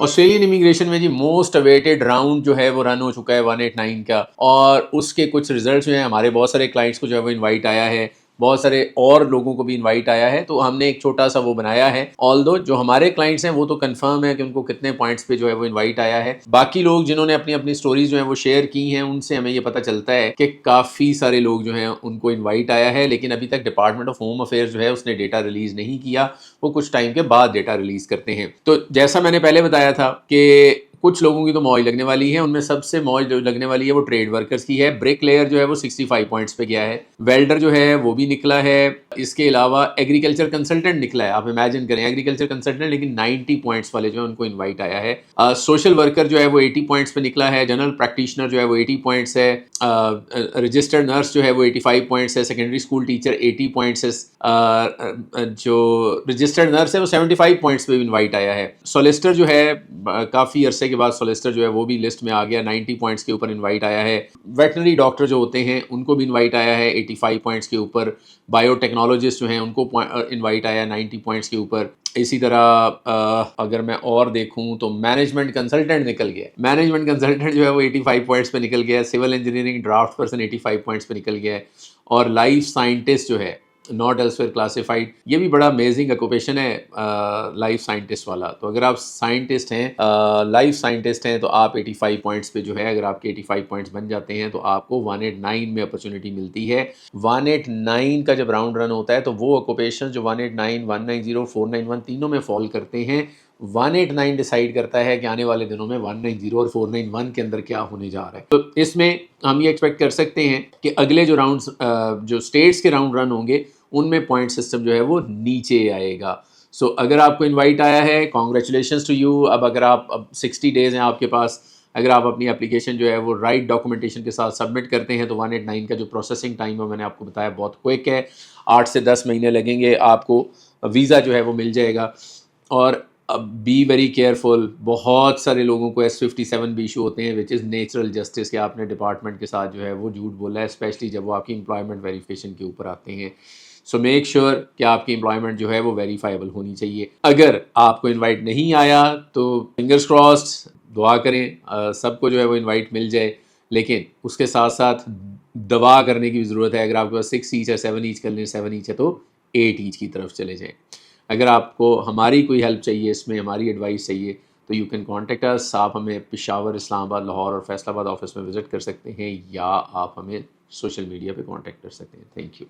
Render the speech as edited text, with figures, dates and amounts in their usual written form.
Australian immigration में जी most awaited round जो है वो रन हो चुका है 189 का, और उसके कुछ रिजल्ट्स जो हैं, हमारे बहुत सारे क्लाइंट्स को जो है वो इनवाइट आया है, बहुत सारे और लोगों को भी इनवाइट आया है। तो हमने एक छोटा सा वो बनाया है। ऑल्दो जो हमारे क्लाइंट्स हैं वो तो कंफर्म है कि उनको कितने पॉइंट्स पे जो है वो इनवाइट आया है। बाकी लोग जिन्होंने अपनी अपनी स्टोरीज जो है वो शेयर की हैं, उनसे हमें ये पता चलता है कि काफ़ी सारे लोग जो हैं उनको इनवाइट आया है, लेकिन अभी तक डिपार्टमेंट ऑफ होम अफेयर्स जो है उसने डेटा रिलीज नहीं किया। वो कुछ टाइम के बाद डेटा रिलीज करते हैं। तो जैसा मैंने पहले बताया था कि कुछ लोगों की तो मौज लगने वाली है, उनमें सबसे मौज जो लगने वाली है वो ट्रेड वर्कर्स की है। ब्रिक लेयर जो है वो 65 पॉइंट्स पे गया है, वेल्डर जो है वो भी निकला है, इसके अलावा एग्रीकल्चर कंसल्टेंट निकला है। आप इमेजिन करें, एग्रीकल्चर कंसल्टेंट लेकिन 90 पॉइंट्स वाले जो है उनको इन्वाइट आया है। सोशल वर्कर जो है वो 80 पॉइंट्स पे निकला है, जनरल प्रैक्टिशनर जो है वो 80 पॉइंट्स है, रजिस्टर्ड नर्स जो है वो 85 पॉइंट्स है, सेकेंडरी स्कूल टीचर 80 पॉइंट्स है, जो रजिस्टर्ड नर्स है वो 75 पॉइंट्स पे इन्वाइट आया है। सोलिसिटर जो है काफ़ी अरसे के बाद सोलिसिटर जो है वो भी लिस्ट में आ गया, 90 पॉइंट्स के ऊपर इन्वाइट आया है। वेटनरी डॉक्टर जो होते हैं उनको भी इन्वाइट आया है 85 पॉइंट्स के ऊपर। बायोटेक्नोलॉजिस्ट जो हैं उनको इन्वाइट आया 90 पॉइंट्स के ऊपर। इसी तरह अगर मैं और देखूं तो मैनेजमेंट कंसल्टेंट निकल गया, मैनेजमेंट कंसल्टेंट जो है वो 85 पॉइंट्स पे निकल गया है। Civil engineering draft person 85 points पे निकल गया है। और लाइफ साइंटिस्ट जो है नॉट एल्सवेयर क्लासिफाइड, ये भी बड़ा अमेजिंग ऑक्यूपेशन है लाइफ साइंटिस्ट वाला। तो अगर आप साइंटिस्ट हैं, लाइफ साइंटिस्ट हैं, तो आप 85 पॉइंट्स पे जो है, अगर आपके 85 पॉइंट्स बन जाते हैं तो आपको 189 में अपॉर्चुनिटी मिलती है। 189 का जब राउंड रन होता है तो वो ऑक्यूपेशन जो 189, 190, 491 तीनों में फॉल करते हैं, 189 डिसाइड करता है कि आने वाले दिनों में 190 और 491 के अंदर क्या होने जा रहा है। तो इसमें हम ये एक्सपेक्ट कर सकते हैं कि अगले जो राउंड्स, जो स्टेट्स के राउंड रन होंगे, उनमें पॉइंट सिस्टम जो है वो नीचे आएगा। सो अगर आपको इनवाइट आया है, कॉन्ग्रेचुलेशंस टू यू। अब अगर आप, अब 60 डेज़ हैं आपके पास, अगर आप अपनी एप्लीकेशन जो है वो राइट डॉक्यूमेंटेशन के साथ सबमिट करते हैं तो 189 का जो प्रोसेसिंग टाइम है मैंने आपको बताया बहुत क्विक है, 8 से 10 महीने लगेंगे, आपको वीज़ा जो है वो मिल जाएगा। और बी वेरी केयरफुल, बहुत सारे लोगों को S57 भी इशू होते हैं, विच इज़ नेचुरल जस्टिस, कि आपने डिपार्टमेंट के साथ जो है वो झूठ बोला है, स्पेशली जब वो आपकी एम्प्लॉयमेंट वेरिफिकेशन के ऊपर आते हैं। सो मेक श्योर कि आपकी एम्प्लॉयमेंट जो है वो वेरीफाइबल होनी चाहिए। अगर आपको इनवाइट नहीं आया तो फिंगर्स क्रॉस्ड, दुआ करें सबको जो है वो इनवाइट मिल जाए, लेकिन उसके साथ साथ दवा करने की भी ज़रूरत है। अगर आपके पास 6 ईच है, 7 ईच कर लें, 7 ईच है तो 8 ईच की तरफ चले जाएँ। अगर आपको हमारी कोई हेल्प चाहिए, इसमें हमारी एडवाइस चाहिए, तो यू कैन कॉन्टेक्ट अस। आप हमें पेशावर, इस्लामाबाद, लाहौर और फैसलाबाद ऑफिस में विज़िट कर सकते हैं, या आप हमें सोशल मीडिया पे कॉन्टेक्ट कर सकते हैं। Thank you.